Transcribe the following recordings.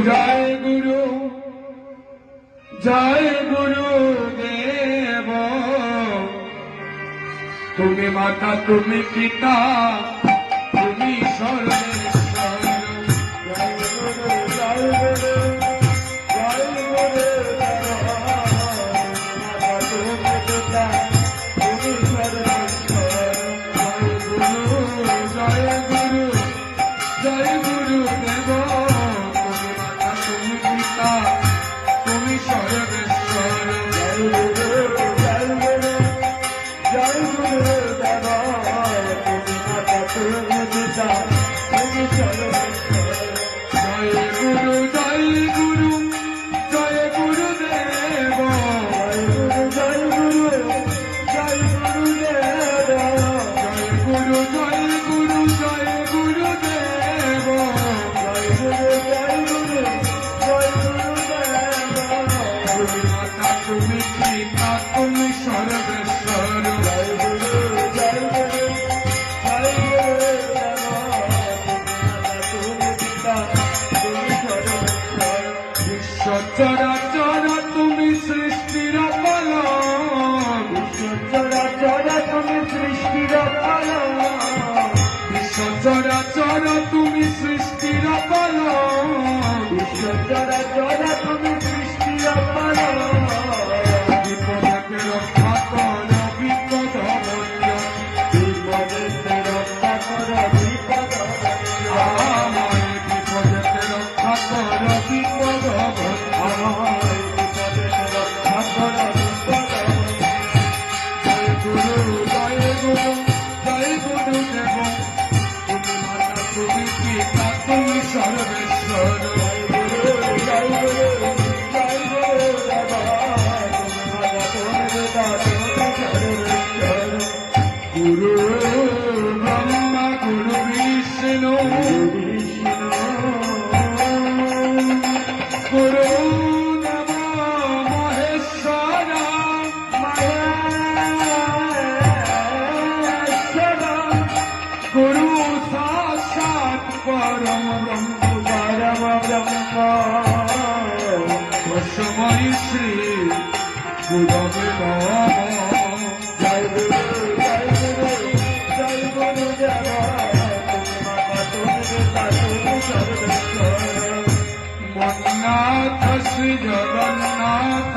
জয় গুরু দেব। তুমি মাতা, তুমি পিতা, তুমি সর্বেশ্বর। জয় গুরু জয় গুরু জয় গুরু দেব। মাতা তুমি পিতা, তুমি সর্বেশ্বর। জয় গুরু জয় গুরু দেব। তুমি মাতা, তুমি পিতা, তুমি সর্বেশ্বর। জয় গুরু জয় গুরু জয় গুরু দেব। তুমি মাতা, তুমি পিতা, তুমি সর্বেশ্বর। জয় গুরু জয় গুরু জয় গুরু দেব। জয় গুরু জয় গুরু জয় গুরু দেব। জয় গুরু জয় গুরু জয় গুরু দেব। জয় গুরু জয় গুরু জয় গুরু দেব। তুমি মাতা, তুমি পিতা, তুমি সর্বেশ্বর। জয় গুরু জয় গুরু জয় গুরু দেব। তুমি মাতা, তুমি পিতা, তুমি সর্বেশ্বর। বিশ্ব চরাচর তুমি সৃষ্টির পালন। বিশ্ব চরাচর তুমি সৃষ্টির পালন। বিশ্ব চরাচর তুমি সৃষ্টির পালন। বিশ্ব চরাচর তুমি সৃষ্টির পালন। বিপদকে রক্ষা কর বিপদ ভঞ্জন। বিপদকে রক্ষা কর বিপদ ভঞ্জন। আমায় বিপদকে রক্ষা কর বিপদ ভঞ্জন। আমায় বিপদকে রক্ষা কর বিপদ ভঞ্জন। জয় গুরু জয় গুরু জয় গুরু দেব। তুমি মাতা, তুমি পিতা, তুমি সর্বেশ্বর। জয় গুরু জয় গুরু জয় গুরু দেব। তুমি মাতা, তুমি পিতা, তুমি সর্বেশ্বর। গুরু ব্রহ্মা গুরু বিষ্ণু গুরু দেব মহেশ্বর। গুরু সাক্ষাৎ পরম ব্রহ্ম। পরম ব্রহ্ম তস্मै শ্রী গুরবে নমঃ। জয় গুরু জয় গুরু জয় গুরু দেব। তুমি মাতা, তুমি পিতা, তুমি সর্বেশ্বর। মন্নাথ শ্রী জগন্নাথ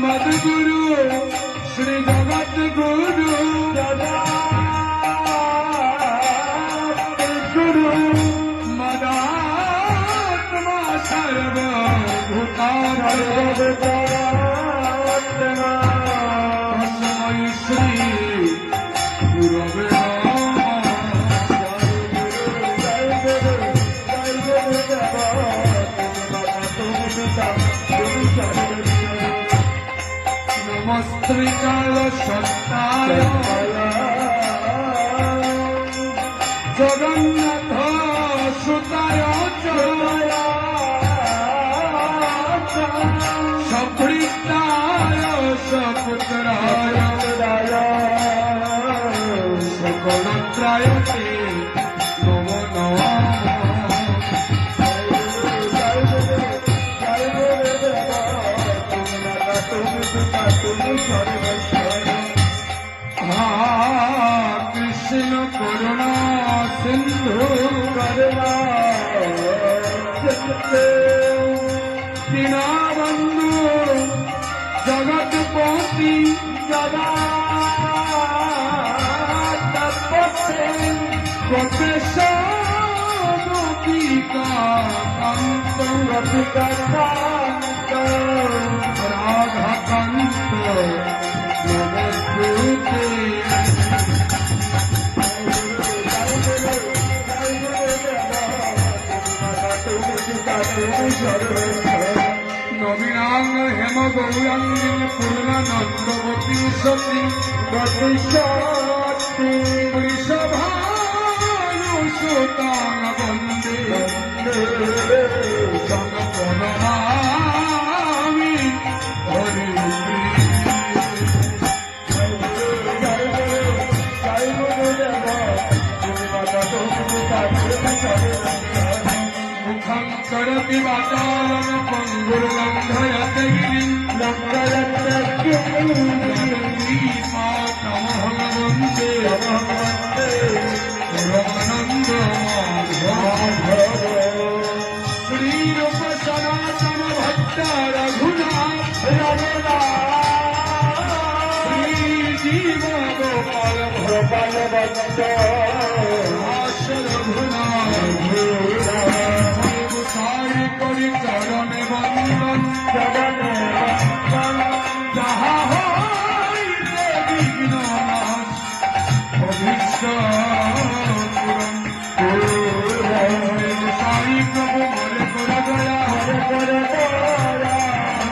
মদ্গুরু শ্রী জগৎ গুরু গুরু মদাত্মা সর্বভূতাত্মা। তস্मै শ্রী গুরবে নমঃ। জয় গুরু জয় গুরু দেব। তুমি মাতা, তুমি পিতা, তুমি সর্বেশ্বর। নমস্ত্রিকাল সত্তায় জগন্নাথ সুতায় সভৃতায় সপুত্রায় সকলত্রায় নমো নমঃ। জয় গুরু দেব। তুমি মাতা, তুমি পিতা, তুমি সর্বেশ্বর। কৃষ্ণ করুণা সিন্ধু করুণা সিন্ধু দীনবন্ধু জগৎপতি জগৎপতি গোপেশ গোপিকাকান্ত গোপিকাকান্ত রাধাকান্ত নমস্তুতে। নবীনাঙ্গ হেম গৌরাঙ্গী পূর্ণানন্দবতী সতী গতিশক্তি বৃষভানুসুতাং বন্দে জনপদনামি হরি। জয় গুরু জয় গুরু দেব। তুমি মাতা, তুমি পিতা, मुखं करति वाचालं पङ्गुर्लङ्घयते गिरिं श्रीमातमहं वन्दे परमानन्दमाधवम् श्रीरूप सनातन भट्ट रघुनाथ श्रीजीव गोपाल गोपाल भक्त दास रघुनाथ साई करि चरणे बंदन যাহা হইতে বিঘ্ন নাশ অভীষ্ট পূরণ সাই প্রভু মরে করে দয়া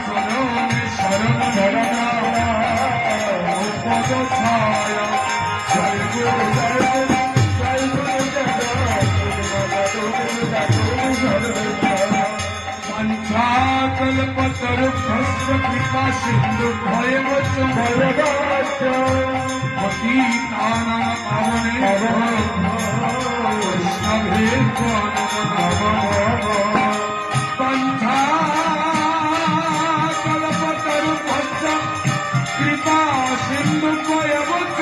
শরণে শরণ পদ ছায়া জয় গুরু জয় গুরু पंचाकल्पतरुभ्यश्च कृपा सिन्धु भयवच पतितानां पावनेभ्यो वैष्णवेभ्यो नमो नमः पंचाकल्पतरुभ्यश्च कृपा सिन्धु भयवच